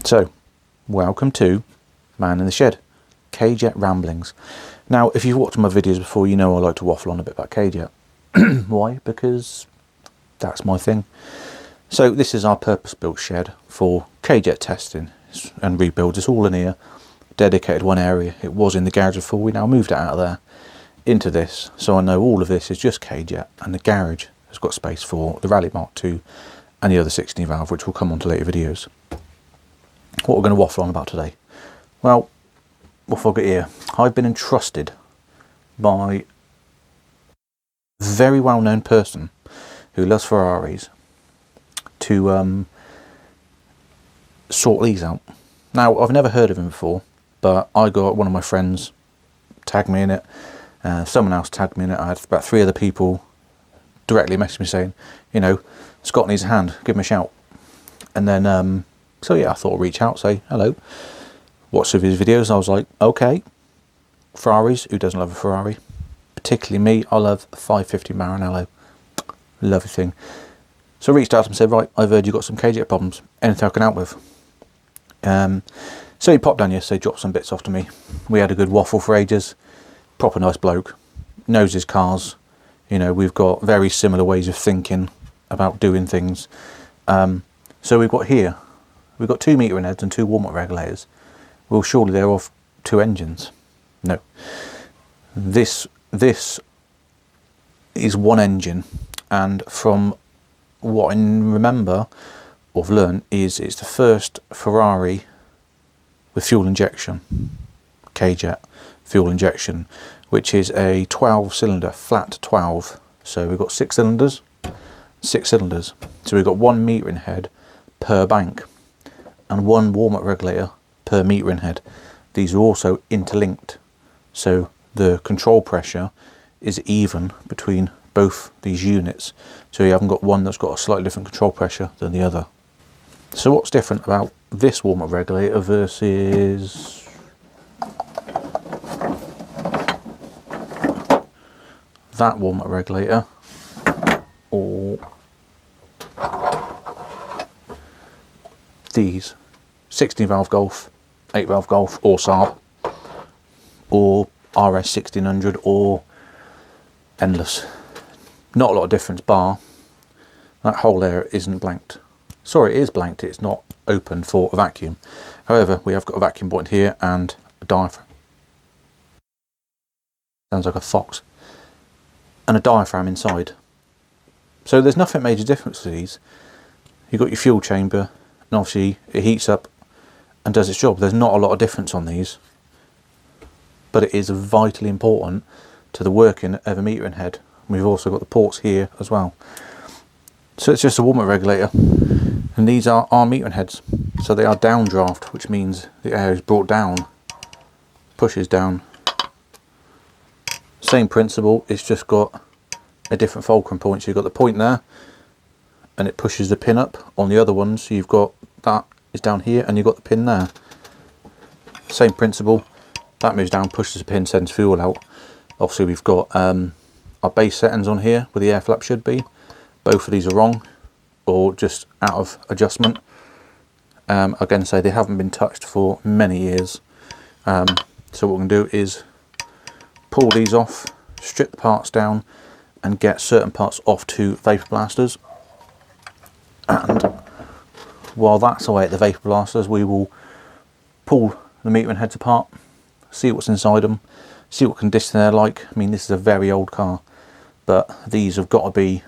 So, welcome to Man in the Shed, K-Jet Ramblings. Now, if you've watched my videos before, you know I like to waffle on a bit about K-Jet. Why? Because that's my thing. So this is our purpose-built shed for K-Jet testing and rebuilds. It's all in here, dedicated one area. It was in the garage before. We now moved it out of there into this. So I know all of this is just K-Jet, and the garage has got space for the Rally Mark II and the other 16 valve, which will come on to later videos. What we're going to waffle on about today? Well, what have I got here? I've been entrusted by a very well-known person who loves Ferraris to sort these out. Now, I've never heard of him before, but I got one of my friends tagged me in it, someone else tagged me in it. I had about 3 other people directly message me saying, you know, Scott needs a hand, give him a shout. And then so yeah, I thought I'd reach out, say hello, watch some of his videos, and I was like, okay, Ferraris, who doesn't love a Ferrari? Particularly me, I love a 550 Maranello, lovely thing. So I reached out to him and said, right, I've heard you've got some K-Jet problems, anything I can help with? So he popped down yesterday, dropped some bits off to me. We had a good waffle for ages, proper nice bloke, knows his cars, you know, we've got very similar ways of thinking about doing things. So we've got here, we've got 2 metering heads and 2 warm-up regulators. Well, surely they're off 2 engines. No. This is 1 engine, and from what I remember or have learned is it's the first Ferrari with fuel injection, K-Jet fuel injection, which is a 12-cylinder, flat 12. So we've got 6 cylinders. So we've got 1 metering head per bank and 1 warm-up regulator per metering head. These are also interlinked, so the control pressure is even between both these units, so you haven't got one that's got a slightly different control pressure than the other. So what's different about this warm-up regulator versus that warm-up regulator, or these 16 valve Golf, 8 valve Golf, or Saab, or RS 1600, or Endless? Not a lot of difference, bar that hole there isn't blanked. Sorry, it is blanked, it's not open for a vacuum. However, we have got a vacuum point here and a diaphragm. Sounds like a fox. And a diaphragm inside. So there's nothing major difference to these. You've got your fuel chamber, and obviously it heats up and does its job. There's not a lot of difference on these, but it is vitally important to the working of a metering head. We've also got the ports here as well. So it's just a warm-up regulator, and these are our metering heads. So they are downdraft, which means the air is brought down, pushes down. Same principle, it's just got a different fulcrum point. So you've got the point there, and it pushes the pin up. On the other ones, you've got that is down here, and you've got the pin there. Same principle, that moves down, pushes the pin, sends fuel out. Obviously we've got our base settings on here where the air flap should be. Both of these are wrong, or just out of adjustment. Again, say they haven't been touched for many years. So what we're going to do is pull these off, strip the parts down, and get certain parts off to vapor blasters. And while that's away at the vapor blasters, we will pull the metering heads apart, see what's inside them, see what condition they're like. I mean, this is a very old car, but these have got to be,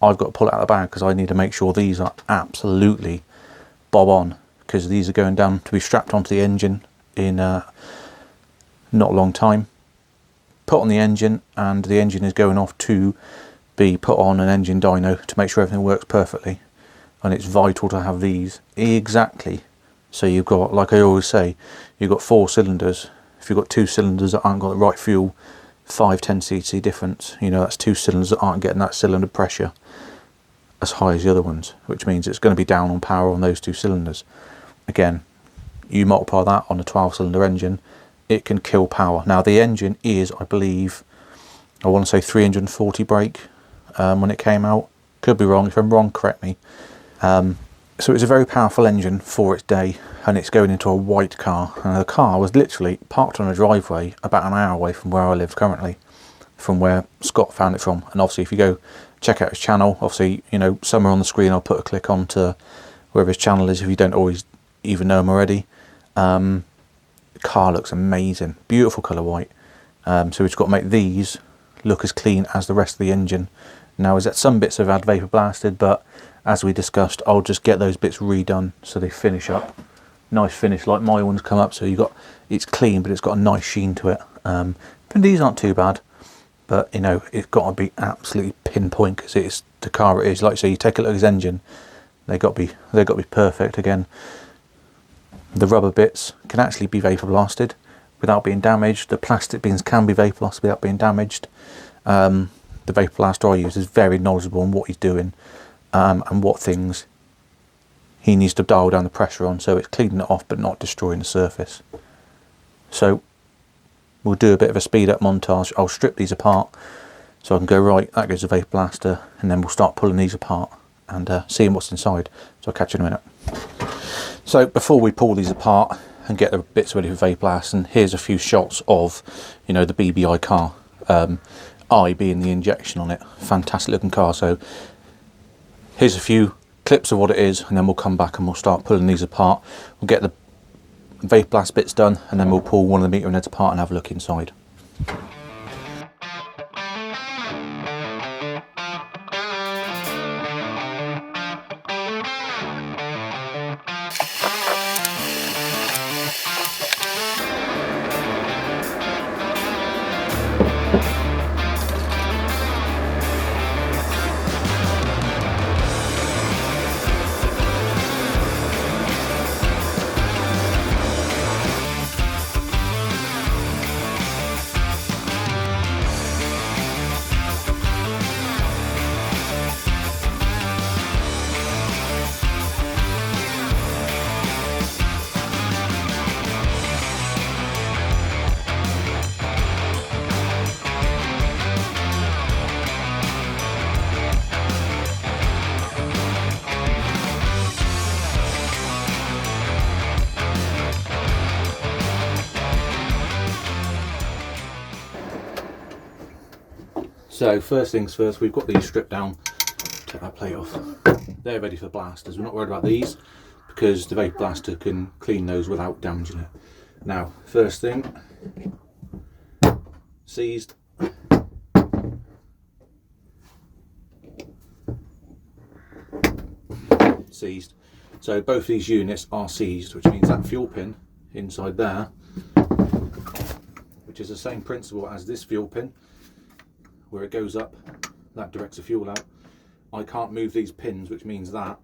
I've got to pull it out of the bag because I need to make sure these are absolutely bob on, because these are going down to be strapped onto the engine in not a long time. Put on the engine, and the engine is going off to be put on an engine dyno to make sure everything works perfectly. And it's vital to have these exactly. So you've got, like I always say, you've got 4 cylinders. If you've got 2 cylinders that aren't got the right fuel, 5-10 cc difference, you know, that's 2 cylinders that aren't getting that cylinder pressure as high as the other ones, which means it's going to be down on power on those 2 cylinders. Again, you multiply that on a 12-cylinder engine, it can kill power. Now the engine is, I believe, I want to say 340 brake when it came out. Could be wrong. If I'm wrong, correct me. So it's a very powerful engine for its day, and it's going into a white car, and the car was literally parked on a driveway about an hour away from where I live currently, from where Scott found it from. And obviously if you go check out his channel, obviously, you know, somewhere on the screen I'll put a click on to wherever his channel is if you don't always even know him already. The car looks amazing, beautiful colour white. So we've just got to make these look as clean as the rest of the engine. Now, is that some bits have had vapor blasted, but as we discussed, I'll just get those bits redone so they finish up. Nice finish like my ones come up, so you got, it's clean but it's got a nice sheen to it. But these aren't too bad, but you know, it's got to be absolutely pinpoint because it's the car it is. Like I say, you take a look at his engine, they got to be perfect. Again, the rubber bits can actually be vapor blasted without being damaged. The plastic bins can be vapor blasted without being damaged. The vapor blaster I use is very knowledgeable on what he's doing, and what things he needs to dial down the pressure on, so it's cleaning it off but not destroying the surface. So we'll do a bit of a speed up montage. I'll strip these apart so I can go, right, that goes the vapor blaster, and then we'll start pulling these apart and seeing what's inside. So I'll catch you in a minute. So before we pull these apart and get the bits ready for vapor blast, and here's a few shots of, you know, the BBi car, I being the injection on it. Fantastic looking car. So here's a few clips of what it is, and then we'll come back and we'll start pulling these apart. We'll get the vapor blast bits done, and then we'll pull one of the metering heads apart and have a look inside. So first things first, we've got these stripped down. Take that plate off. They're ready for blasters. We're not worried about these because the vapor blaster can clean those without damaging it. Now, first thing, seized. Seized. So both these units are seized, which means that fuel pin inside there, which is the same principle as this fuel pin, where it goes up, that directs the fuel out. I can't move these pins, which means that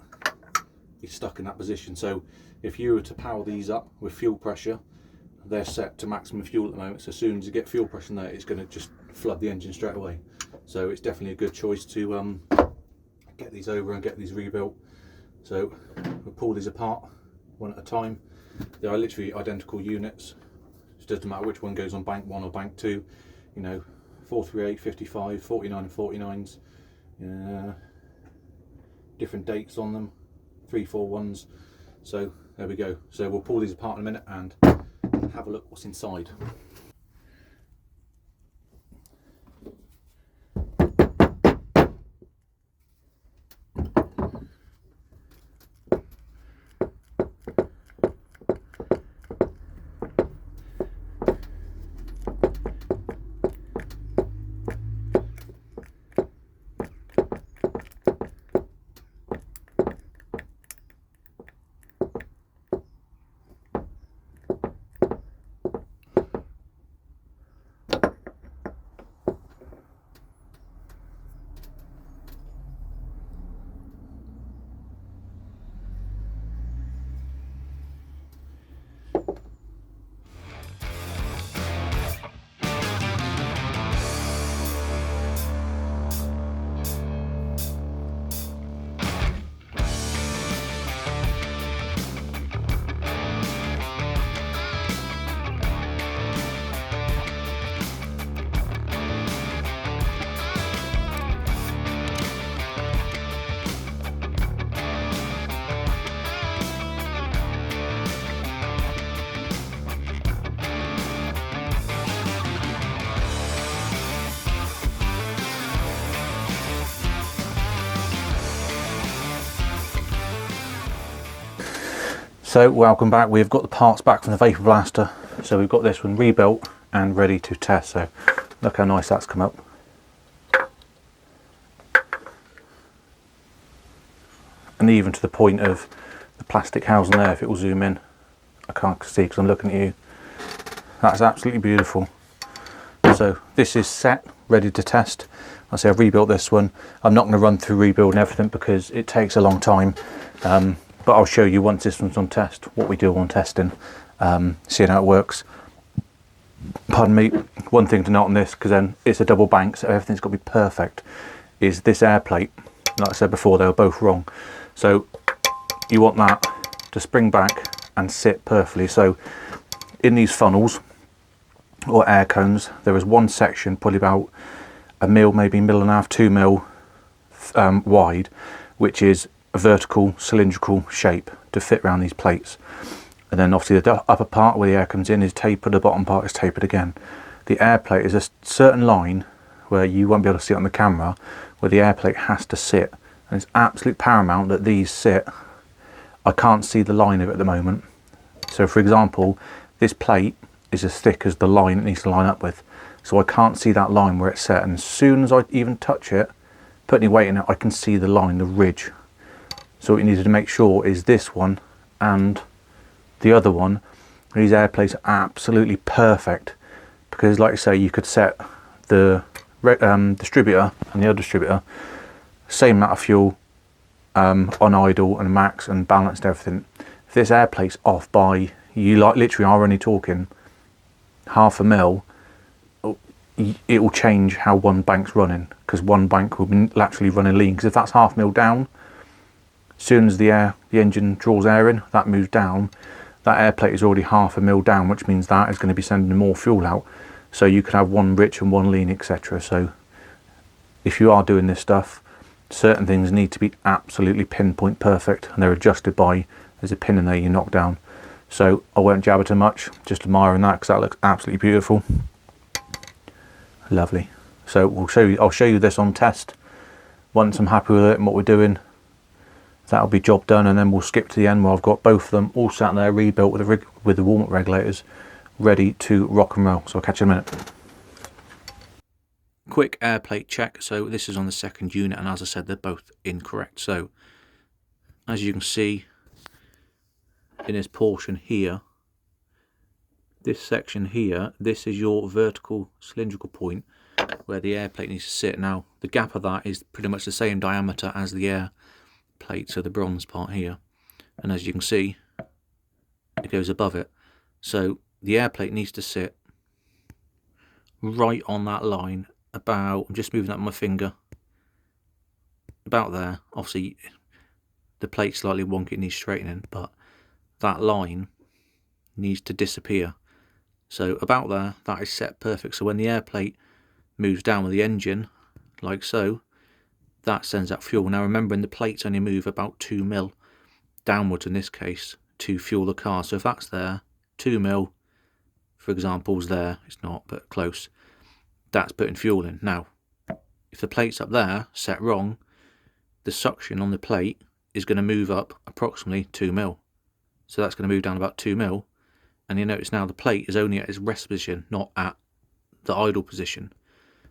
is stuck in that position. So if you were to power these up with fuel pressure, they're set to maximum fuel at the moment. So as soon as you get fuel pressure in there, it's going to just flood the engine straight away. So it's definitely a good choice to get these over and get these rebuilt. So we'll pull these apart one at a time. They are literally identical units. It doesn't matter which one goes on bank 1 or bank 2. You know, 438, 55, 49 and 49s, different dates on them, 341s. So there we go. So we'll pull these apart in a minute and have a look what's inside. So welcome back. We've got the parts back from the Vapor Blaster. So we've got this one rebuilt and ready to test. So look how nice that's come up. And even to the point of the plastic housing there, if it will zoom in. I can't see because I'm looking at you. That's absolutely beautiful. So this is set, ready to test. I say I've rebuilt this one. I'm not going to run through rebuilding everything because it takes a long time. But I'll show you once this one's on test, what we do on testing, seeing how it works. Pardon me, one thing to note on this, because then it's a double bank, so everything's got to be perfect, is this air plate. Like I said before, they were both wrong. So you want that to spring back and sit perfectly. So in these funnels, or air cones, there is one section, probably about a mil, maybe mil and a half, 2 mil wide, which is a vertical cylindrical shape to fit around these plates. And then obviously the upper part where the air comes in is tapered, the bottom part is tapered again. The air plate is a certain line where you won't be able to see it on the camera, where the air plate has to sit. And it's absolute paramount that these sit. I can't see the line of it at the moment. So for example, this plate is as thick as the line it needs to line up with. So I can't see that line where it's set. And as soon as I even touch it, put any weight in it, I can see the line, the ridge. So what you need to make sure is this one and the other one, these air plates are absolutely perfect. Because like I say, you could set the distributor and the other distributor, same amount of fuel on idle and max and balanced everything. If this air plate's off by, you like literally are only talking half a mil, it will change how one bank's running, because one bank will be laterally running lean. Because if that's half mil down, as soon as the engine draws air in, that moves down. That air plate is already half a mil down, which means that is going to be sending more fuel out. So you could have one rich and one lean, etc. So if you are doing this stuff, certain things need to be absolutely pinpoint perfect, and they're adjusted by, there's a pin in there you knock down. So I won't jabber too much, just admiring that because that looks absolutely beautiful. Lovely. So I'll show you this on test. Once I'm happy with it and what we're doing, that'll be job done, and then we'll skip to the end where I've got both of them all sat there rebuilt with the warm-up regulators, ready to rock and roll. So I'll catch you in a minute. Quick air plate check. So this is on the second unit, and as I said, they're both incorrect. So as you can see in this portion here, this section here, this is your vertical cylindrical point where the air plate needs to sit. Now the gap of that is pretty much the same diameter as the air plate, so the bronze part here, and as you can see it goes above it. So the air plate needs to sit right on that line, about, I'm just moving that with my finger, about there. Obviously the plate's slightly wonky, it needs straightening, but that line needs to disappear. So about there, that is set perfect. So when the air plate moves down with the engine, like so, that sends out fuel. Now remembering the plates only move about 2 mil downwards in this case to fuel the car. So if that's there, 2 mil, for example, is there, it's not, but close, that's putting fuel in. Now, if the plate's up there, set wrong, the suction on the plate is going to move up approximately 2 mil. So that's going to move down about 2 mil. And you notice now the plate is only at its rest position, not at the idle position.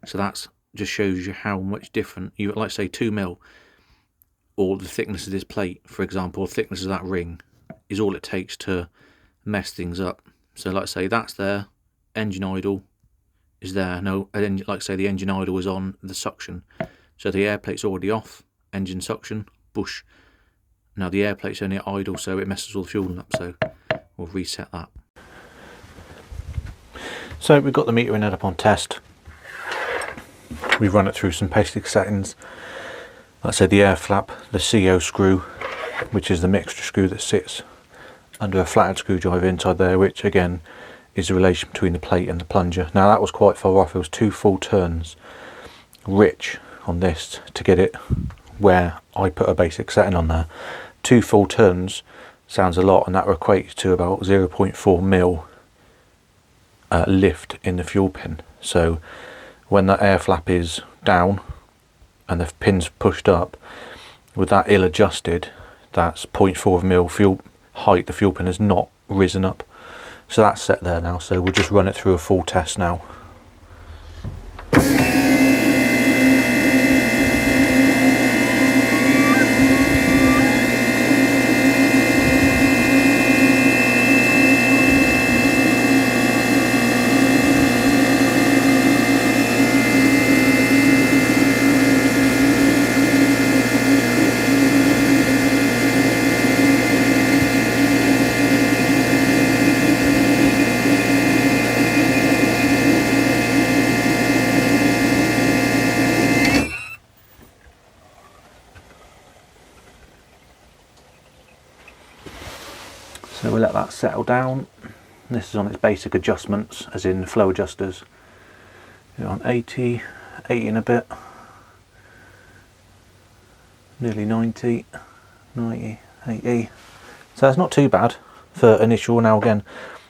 So that's just shows you how much different, you like say 2 mil, or the thickness of this plate, for example, the thickness of that ring is all it takes to mess things up. So like I say, that's there, engine idle is there. No, like I say, the engine idle is on the suction. So the air plate's already off, engine suction, bush. Now the air plate's only at idle, so it messes all the fuel up, so we'll reset that. So we've got the meter in it up on test. We've run it through some basic settings. Like I said, the air flap, the CO screw, which is the mixture screw that sits under a flathead screwdriver inside there, which again is the relation between the plate and the plunger. Now that was quite far off, it was 2 full turns rich on this to get it where I put a basic setting on there. 2 full turns sounds a lot, and that equates to about 0.4 mil lift in the fuel pin. So when that air flap is down and the pin's pushed up, with that ill adjusted, that's 0.4 mil fuel height, the fuel pin has not risen up. So that's set there now, so we'll just run it through a full test now. So we'll let that settle down. This is on its basic adjustments, as in flow adjusters. You're on 80 and a bit, nearly 90, 80. So that's not too bad for initial. Now again,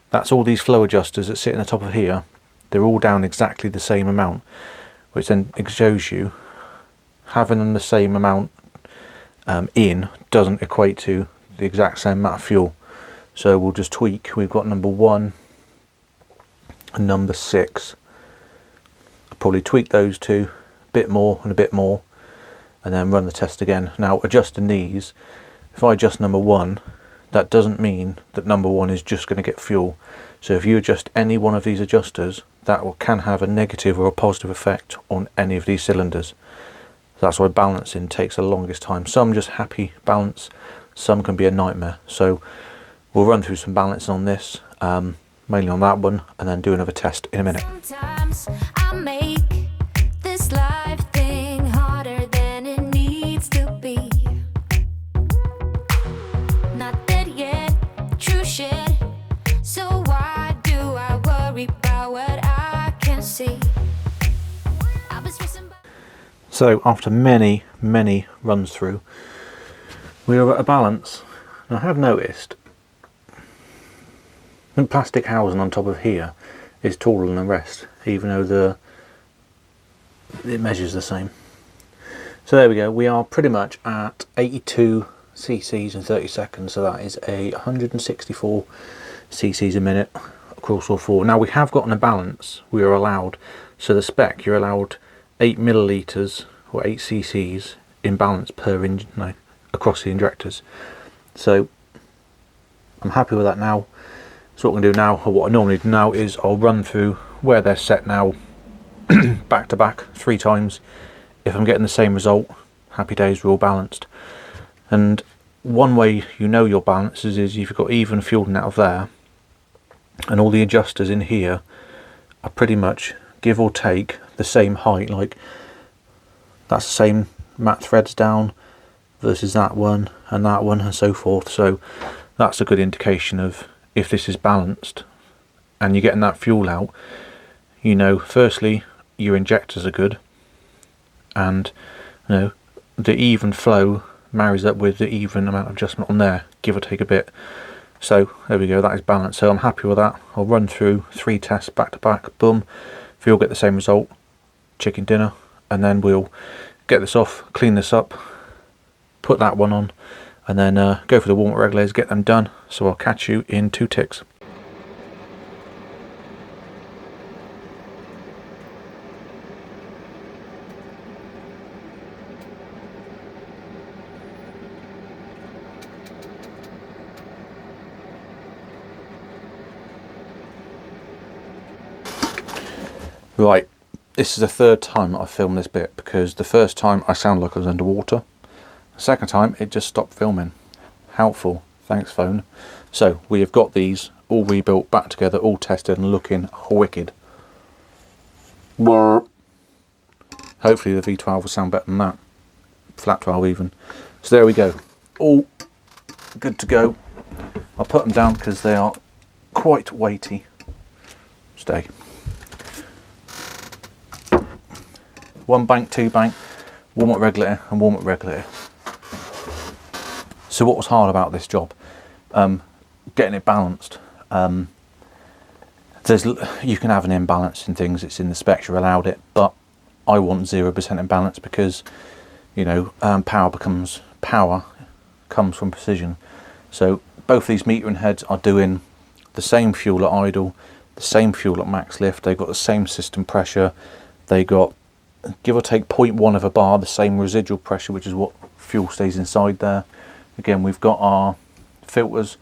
that's all these flow adjusters that sit in the top of here. They're all down exactly the same amount, which then shows you having them the same amount in doesn't equate to the exact same amount of fuel. So we'll just tweak. We've got number 1 and number 6. I'll probably tweak those two a bit more and a bit more, and then run the test again. Now adjusting these, if I adjust number 1, that doesn't mean that number 1 is just going to get fuel. So if you adjust any one of these adjusters, that can have a negative or a positive effect on any of these cylinders. That's why balancing takes the longest time. Some just happy balance, some can be a nightmare. So we'll run through some balancing on this, mainly on that one, and then do another test in a minute. Sometimes I make this life thing harder than it needs to be. Not dead yet, true shit. So why do I worry about what I can see? I've been stressing. So after many runs through, we are at a balance. And I have noticed the plastic housing on top of here is taller than the rest, even though it measures the same. So there we go, we are pretty much at 82 cc's in 30 seconds, so that is a 164 cc's a minute across all four. Now we have gotten a balance, we are allowed, so the spec, you're allowed 8 millilitres or 8 cc's in balance per engine, no, across the injectors. So I'm happy with that now. So what I'm going to do now, or what I normally do now, is I'll run through where they're set now back to back 3 times. If I'm getting the same result, happy days, we're all balanced. And one way you know your balances is if you've got even fueling out of there, and all the adjusters in here are pretty much, give or take, the same height. Like that's the same mat threads down versus that one and so forth. So that's a good indication of if this is balanced and you're getting that fuel out. You know, firstly, your injectors are good, and you know the even flow marries up with the even amount of adjustment on there, give or take a bit. So there we go, that is balanced. So I'm happy with that. I'll run through 3 tests back to back, boom, if you'll get the same result, chicken dinner, and then we'll get this off, clean this up, put that one on, and then go for the warm-up regulators, get them done. So I'll catch you in 2 ticks. Right, this is the 3rd time that I've filmed this bit, because the first time I sounded like I was underwater. The second time it just stopped filming. Helpful, thanks phone. So we have got these all rebuilt, back together, all tested and looking wicked. Hopefully the V12 will sound better than that. Flat 12 even. So there we go, all good to go. I'll put them down because they are quite weighty. Stay. 1 bank, 2 bank, warm-up regulator and warm-up regulator. So what was hard about this job? Getting it balanced. You can have an imbalance in things, it's in the specs, you're allowed it, but I want 0% imbalance because, you know, power comes from precision. So both these metering heads are doing the same fuel at idle, the same fuel at max lift. They've got the same system pressure. They got, give or take 0.1 of a bar, the same residual pressure, which is what fuel stays inside there. Again, we've got our filters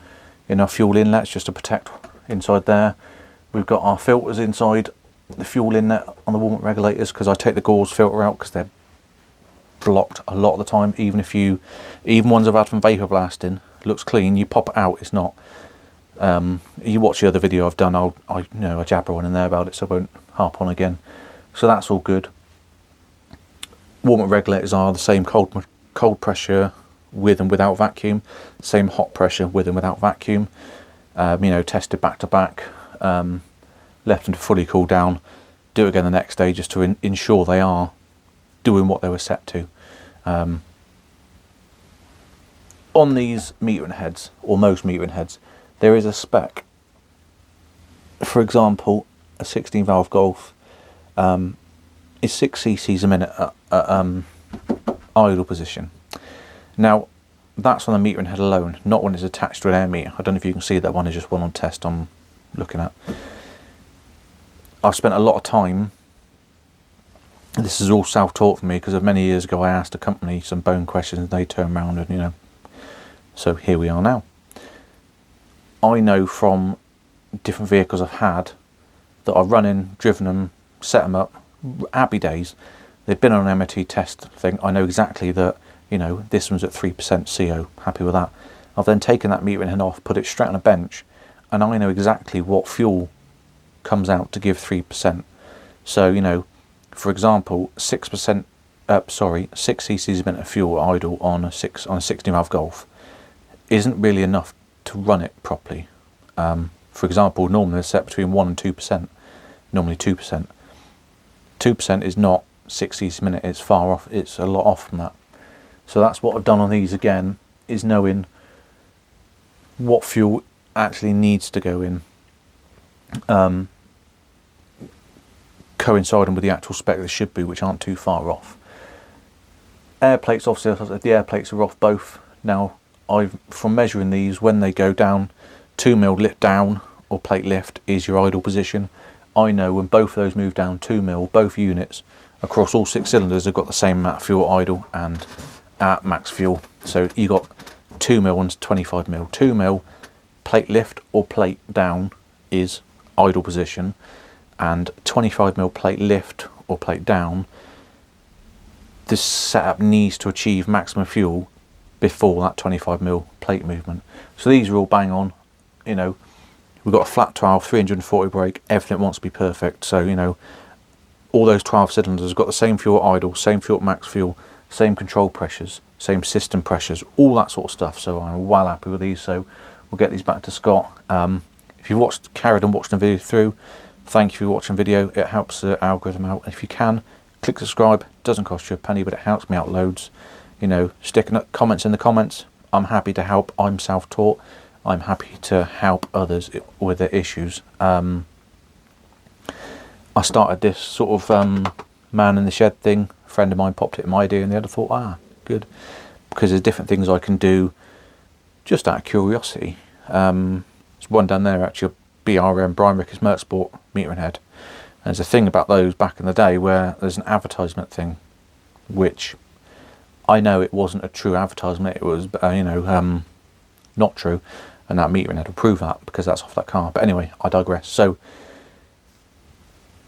in our fuel inlets just to protect inside there. We've got our filters inside the fuel inlet on the warm-up regulators, because I take the gauze filter out because they're blocked a lot of the time. Even ones I've had from vapor blasting, looks clean, you pop it out, it's not. You watch the other video I've done, I jabber on in there about it, so I won't harp on again. So that's all good. Warm-up regulators are the same cold pressure with and without vacuum, same hot pressure with and without vacuum. Tested back to back, left them to fully cool down, do it again the next day just to ensure they are doing what they were set to. On these metering heads, or most metering heads, there is a spec. For example, a 16 valve Golf is 6 cc's a minute at idle position. Now, that's on the metering head alone, not when it's attached to an air meter. I don't know if you can see that one is just one on test I'm looking at. I've spent a lot of time, this is all self-taught for me, because of many years ago I asked a company some bone questions and they turned around and, so here we are now. I know from different vehicles I've had that I've run in, driven them, set them up, happy days. They've been on an MOT test thing. I know exactly that, this one's at 3% CO, happy with that. I've then taken that metering head off, put it straight on a bench, and I know exactly what fuel comes out to give 3%. So, for example, 6 cc's a minute of fuel idle on a 16 valve Golf isn't really enough to run it properly. For example, normally they're set between 1 and 2%, normally 2%. 2% is not 6 cc's a minute, it's far off, it's a lot off from that. So that's what I've done on these again, is knowing what fuel actually needs to go in, coinciding with the actual spec they should be, which aren't too far off. Air plates, obviously the air plates are off both. Now, from measuring these, when they go down, 2mm lift down or plate lift is your idle position. I know when both of those move down 2mm, both units across all 6 cylinders have got the same amount of fuel idle and at max fuel. So you got 2mm and 25mm. 2mm plate lift or plate down is idle position, and 25mm plate lift or plate down, this setup needs to achieve maximum fuel before that 25mm plate movement. So these are all bang on. We've got a flat 12, 340 brake, everything wants to be perfect. So, all those 12 cylinders have got the same fuel at idle, same fuel at max fuel, same control pressures, same system pressures, all that sort of stuff. So I'm well happy with these. So we'll get these back to Scott. If you've carried on watching the video through, thank you for watching the video. It helps the algorithm out. If you can, click subscribe. Doesn't cost you a penny, but it helps me out loads. Sticking up comments in the comments. I'm happy to help. I'm self-taught. I'm happy to help others with their issues. I started this sort of man in the shed thing. A friend of mine popped it in my idea, and the other thought, good, because there's different things I can do just out of curiosity. There's one down there actually, BRM, Brian Rickers Motorsport metering head. And there's a thing about those back in the day where there's an advertisement thing, which I know it wasn't a true advertisement. It was, not true. And that metering head will prove that, because that's off that car. But anyway, I digress. So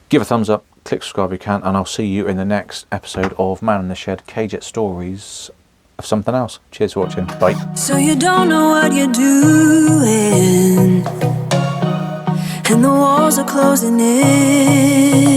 give a thumbs up, click subscribe if you can, and I'll see you in the next episode of Man in the Shed K-Jet stories of something else. Cheers for watching. Bye. So you don't know what you're doing, and the walls are closing in.